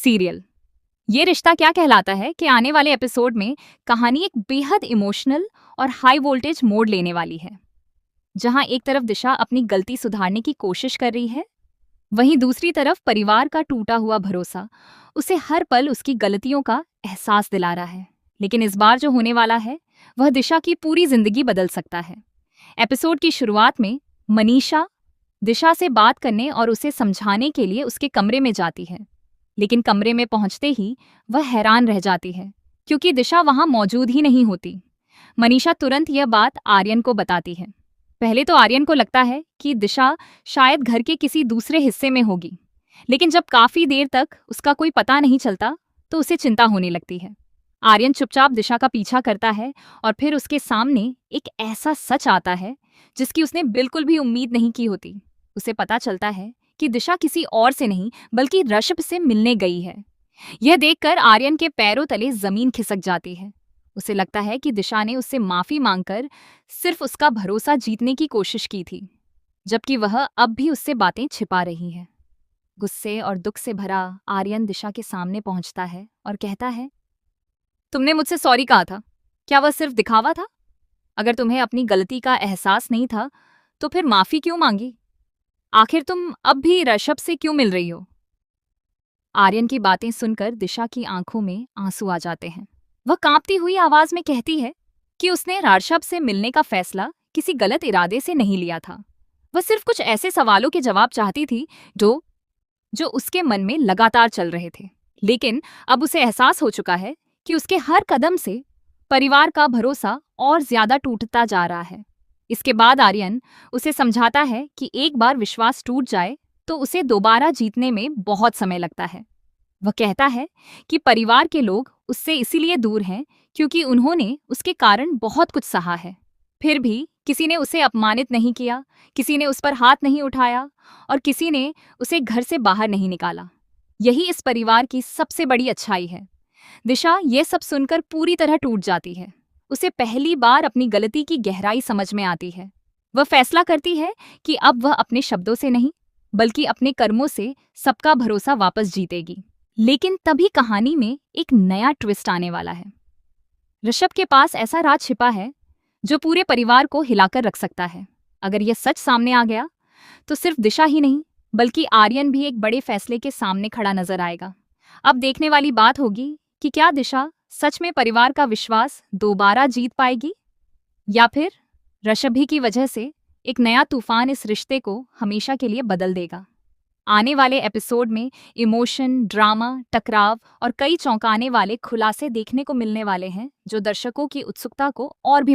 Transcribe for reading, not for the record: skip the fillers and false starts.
Serial. ये रिश्ता क्या कहलाता है कि आने वाले एपिसोड में कहानी एक बेहद इमोशनल और हाई वोल्टेज मोड़ लेने वाली है, जहां एक तरफ दिशा अपनी गलती सुधारने की कोशिश कर रही है, वहीं दूसरी तरफ परिवार का टूटा हुआ भरोसा उसे हर पल उसकी गलतियों का एहसास दिला रहा है। लेकिन इस बार जो होने वाला है वह दिशा की पूरी जिंदगी बदल सकता है। एपिसोड की शुरुआत में मनीषा दिशा से बात करने और उसे समझाने के लिए उसके कमरे में जाती है, लेकिन कमरे में पहुंचते ही वह हैरान रह जाती है क्योंकि दिशा वहां मौजूद ही नहीं होती। मनीषा तुरंत यह बात आर्यन को बताती है। पहले तो आर्यन को लगता है कि दिशा शायद घर के किसी दूसरे हिस्से में होगी, लेकिन जब काफी देर तक उसका कोई पता नहीं चलता तो उसे चिंता होने लगती है। आर्यन चुपचाप दिशा का पीछा करता है और फिर उसके सामने एक ऐसा सच आता है जिसकी उसने बिल्कुल भी उम्मीद नहीं की होती। उसे पता चलता है कि दिशा किसी और से नहीं बल्कि ऋषभ से मिलने गई है। यह देखकर आर्यन के पैरों तले जमीन खिसक जाती है। उसे लगता है कि दिशा ने उससे माफी मांगकर सिर्फ उसका भरोसा जीतने की कोशिश की थी, जबकि वह अब भी उससे बातें छिपा रही है। गुस्से और दुख से भरा आर्यन दिशा के सामने पहुंचता है और कहता है, तुमने मुझसे सॉरी कहा था, क्या वह सिर्फ दिखावा था? अगर तुम्हें अपनी गलती का एहसास नहीं था तो फिर माफी क्यों मांगी? आखिर तुम अब भी ऋषभ से क्यों मिल रही हो? आर्यन की बातें सुनकर दिशा की आंखों में आंसू आ जाते हैं। वह कांपती हुई आवाज में कहती है कि उसने ऋषभ से मिलने का फैसला किसी गलत इरादे से नहीं लिया था। वह सिर्फ कुछ ऐसे सवालों के जवाब चाहती थी जो उसके मन में लगातार चल रहे थे। लेकिन अब उसे एहसास हो चुका है कि उसके हर कदम से परिवार का भरोसा और ज्यादा टूटता जा रहा है। इसके बाद आर्यन उसे समझाता है कि एक बार विश्वास टूट जाए तो उसे दोबारा जीतने में बहुत समय लगता है। वह कहता है कि परिवार के लोग उससे इसीलिए दूर हैं क्योंकि उन्होंने उसके कारण बहुत कुछ सहा है। फिर भी किसी ने उसे अपमानित नहीं किया, किसी ने उस पर हाथ नहीं उठाया और किसी ने उसे घर से बाहर नहीं निकाला। यही इस परिवार की सबसे बड़ी अच्छाई है। दिशा ये सब सुनकर पूरी तरह टूट जाती है। उसे पहली बार अपनी गलती की गहराई समझ में आती है। वह फैसला करती है कि अब वह अपने शब्दों से नहीं बल्कि अपने कर्मों से सबका भरोसा वापस जीतेगी। लेकिन तभी कहानी में एक नया ट्विस्ट आने वाला है। ऋषभ के पास ऐसा राज छिपा है जो पूरे परिवार को हिलाकर रख सकता है। अगर यह सच सामने आ गया तो सिर्फ दिशा ही नहीं बल्कि आर्यन भी एक बड़े फैसले के सामने खड़ा नजर आएगा। अब देखने वाली बात होगी कि क्या दिशा सच में परिवार का विश्वास दोबारा जीत पाएगी या फिर ऋषभ की वजह से एक नया तूफान इस रिश्ते को हमेशा के लिए बदल देगा। आने वाले एपिसोड में इमोशन, ड्रामा, टकराव और कई चौंकाने वाले खुलासे देखने को मिलने वाले हैं जो दर्शकों की उत्सुकता को और भी